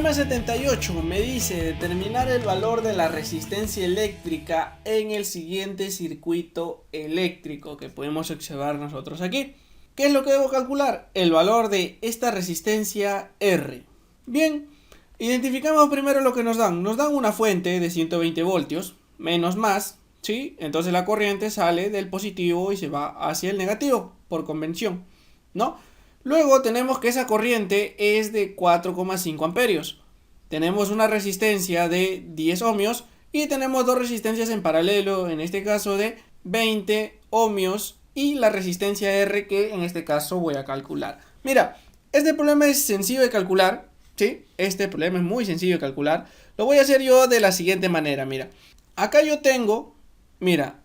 Problema 78 me dice determinar el valor de la resistencia eléctrica en el siguiente circuito eléctrico que podemos observar nosotros aquí. ¿Qué es lo que debo calcular? El valor de esta resistencia R. Bien, identificamos primero lo que nos dan. Nos dan una fuente de 120 voltios, menos más, ¿sí? Entonces la corriente sale del positivo y se va hacia el negativo, por convención, ¿no? Luego tenemos que esa corriente es de 4,5 amperios. Tenemos una resistencia de 10 ohmios y tenemos dos resistencias en paralelo, en este caso de 20 ohmios y la resistencia R que en este caso voy a calcular. Mira, este problema es sencillo de calcular, ¿sí? Este problema es muy sencillo de calcular. Lo voy a hacer yo de la siguiente manera, mira. Acá yo tengo, mira,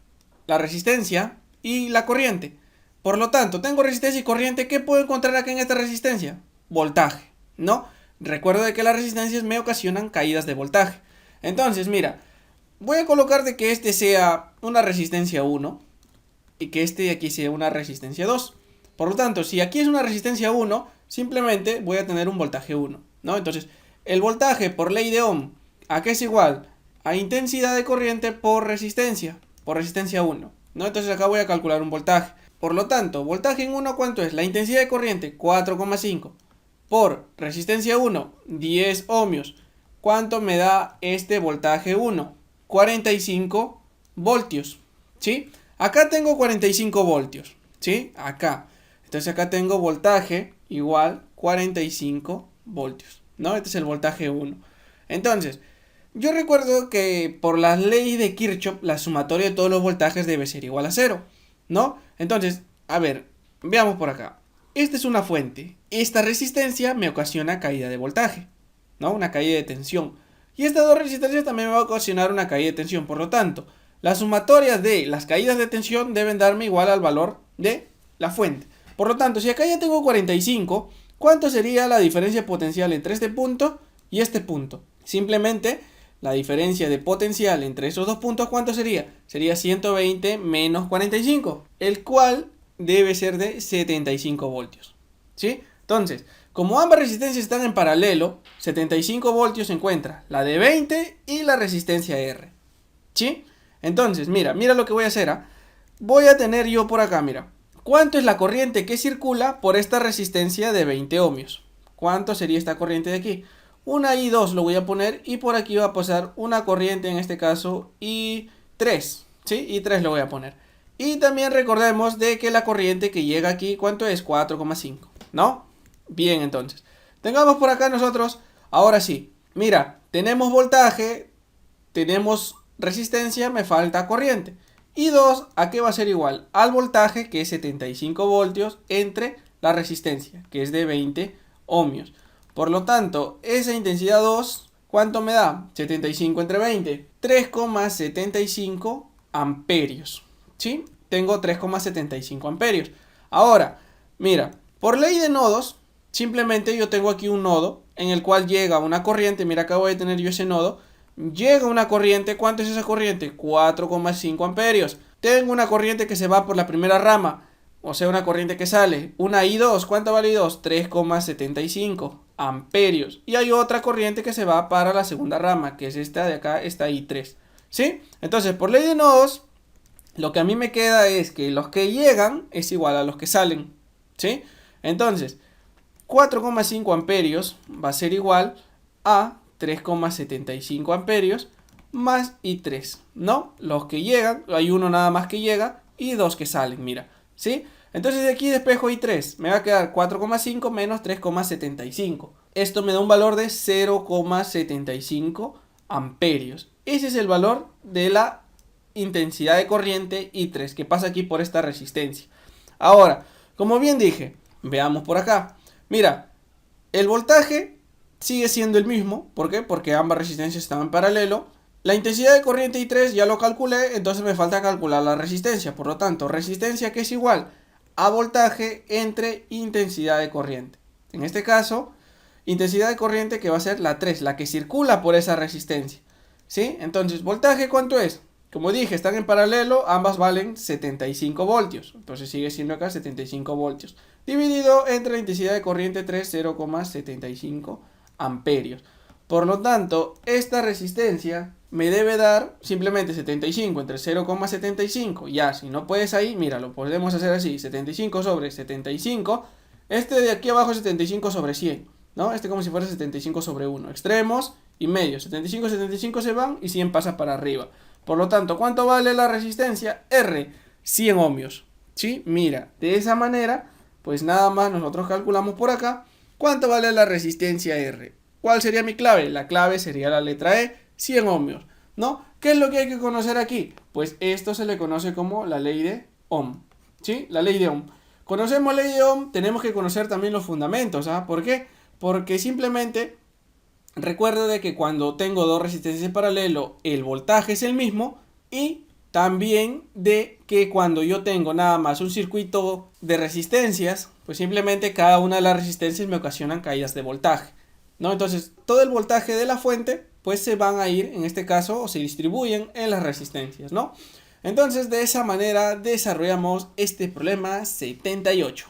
la resistencia y la corriente. Por lo tanto, tengo resistencia y corriente. ¿Qué puedo encontrar acá en esta resistencia? Voltaje, ¿no? Recuerdo de que las resistencias me ocasionan caídas de voltaje. Entonces, mira, voy a colocar de que este sea una resistencia 1 y que este de aquí sea una resistencia 2. Por lo tanto, si aquí es una resistencia 1, simplemente voy a tener un voltaje 1, ¿no? Entonces, el voltaje por ley de Ohm, ¿a qué es igual? A intensidad de corriente por resistencia 1, ¿no? Entonces acá voy a calcular un voltaje. Por lo tanto, voltaje en 1, ¿cuánto es? La intensidad de corriente, 4,5. Por resistencia 1, 10 ohmios. ¿Cuánto me da este voltaje 1? 45 voltios, ¿sí? Acá tengo 45 voltios, ¿sí? Acá. Entonces acá tengo voltaje igual 45 voltios, ¿no? Este es el voltaje 1. Entonces, yo recuerdo que por la ley de Kirchhoff, la sumatoria de todos los voltajes debe ser igual a 0, ¿no? Entonces, a ver, veamos por acá. Esta es una fuente. Esta resistencia me ocasiona caída de voltaje, ¿no? Una caída de tensión. Y estas dos resistencias también me va a ocasionar una caída de tensión. Por lo tanto, la sumatoria de las caídas de tensión deben darme igual al valor de la fuente. Por lo tanto, si acá ya tengo 45, ¿cuánto sería la diferencia potencial entre este punto y este punto? Simplemente la diferencia de potencial entre esos dos puntos, ¿cuánto sería? Sería 120 menos 45, el cual debe ser de 75 voltios, ¿sí? Entonces, como ambas resistencias están en paralelo, 75 voltios se encuentra la de 20 y la resistencia R, ¿sí? Entonces, mira lo que voy a hacer, ¿ah? Voy a tener yo por acá, mira, ¿cuánto es la corriente que circula por esta resistencia de 20 ohmios? ¿Cuánto sería esta corriente de aquí? Una I2 lo voy a poner y por aquí va a pasar una corriente, en este caso I3, ¿sí? I3 lo voy a poner. Y también recordemos de que la corriente que llega aquí, ¿cuánto es? 4,5, ¿no? Bien, entonces, tengamos por acá nosotros, ahora sí, mira, tenemos voltaje, tenemos resistencia, me falta corriente. I2, ¿a qué va a ser igual? Al voltaje, que es 75 voltios, entre la resistencia, que es de 20 ohmios. Por lo tanto, esa intensidad 2, ¿cuánto me da? 75 entre 20, 3,75 amperios, ¿sí? Tengo 3,75 amperios. Ahora, mira, por ley de nodos, simplemente yo tengo aquí un nodo en el cual llega una corriente. Mira, acá voy a tener yo ese nodo. Llega una corriente, ¿cuánto es esa corriente? 4,5 amperios. Tengo una corriente que se va por la primera rama, o sea, una corriente que sale, una I2, ¿cuánto vale I2? 3,75 amperios. Y hay otra corriente que se va para la segunda rama, que es esta de acá, esta I3, ¿sí? Entonces, por ley de nodos, lo que a mí me queda es que los que llegan es igual a los que salen, ¿sí? Entonces, 4,5 amperios va a ser igual a 3,75 amperios más I3, ¿no? Los que llegan, hay uno nada más que llega y dos que salen, mira, ¿sí? Entonces de aquí despejo I3, me va a quedar 4,5 menos 3,75. Esto me da un valor de 0,75 amperios. Ese es el valor de la intensidad de corriente I3 que pasa aquí por esta resistencia. Ahora, como bien dije, veamos por acá. Mira, el voltaje sigue siendo el mismo. ¿Por qué? Porque ambas resistencias están en paralelo. La intensidad de corriente I3 ya lo calculé, entonces me falta calcular la resistencia. Por lo tanto, resistencia que es igual a voltaje entre intensidad de corriente. En este caso, intensidad de corriente que va a ser la 3, la que circula por esa resistencia, ¿sí? Entonces, voltaje, ¿cuánto es? Como dije, están en paralelo, ambas valen 75 voltios. Entonces sigue siendo acá 75 voltios. Dividido entre la intensidad de corriente 3, 0,75 amperios. Por lo tanto, esta resistencia me debe dar simplemente 75 entre 0,75. Ya, si no puedes ahí, mira, lo podemos hacer así. 75 sobre 75. Este de aquí abajo es 75 sobre 100, ¿no? Este como si fuera 75 sobre 1. Extremos y medio. 75, 75 se van y 100 pasa para arriba. Por lo tanto, ¿cuánto vale la resistencia? R, 100 ohmios. ¿Sí? Mira, de esa manera, pues nada más nosotros calculamos por acá cuánto vale la resistencia R. ¿Cuál sería mi clave? La clave sería la letra E, 100 ohmios, ¿no? ¿Qué es lo que hay que conocer aquí? Pues esto se le conoce como la ley de Ohm, ¿sí? La ley de Ohm. Conocemos la ley de Ohm, tenemos que conocer también los fundamentos, ¿ah? ¿Por qué? Porque simplemente recuerdo de que cuando tengo dos resistencias en paralelo, el voltaje es el mismo, y también de que cuando yo tengo nada más un circuito de resistencias, pues simplemente cada una de las resistencias me ocasionan caídas de voltaje, ¿no? Entonces, todo el voltaje de la fuente, pues se van a ir, en este caso, o se distribuyen en las resistencias, ¿no? Entonces, de esa manera desarrollamos este problema 78.